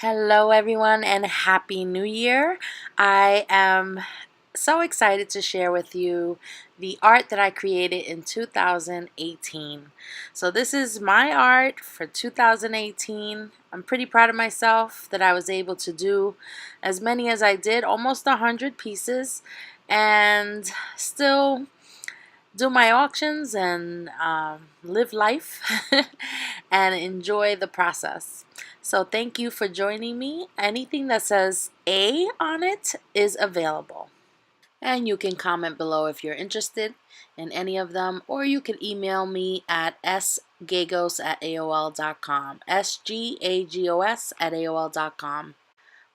Hello, everyone, and Happy New Year. I am so excited to share with you the art that I created in 2018. So, this is my art for 2018. I'm pretty proud of myself that I was able to do as many as I did, almost 100 pieces, and still do my auctions and live life and enjoy the process. So thank you for joining me. Anything that says A on it is available. And you can comment below if you're interested in any of them, or you can email me at sgagos@aol.com. SGAGOS@aol.com.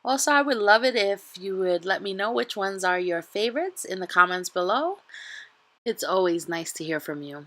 Also, I would love it if you would let me know which ones are your favorites in the comments below. It's always nice to hear from you.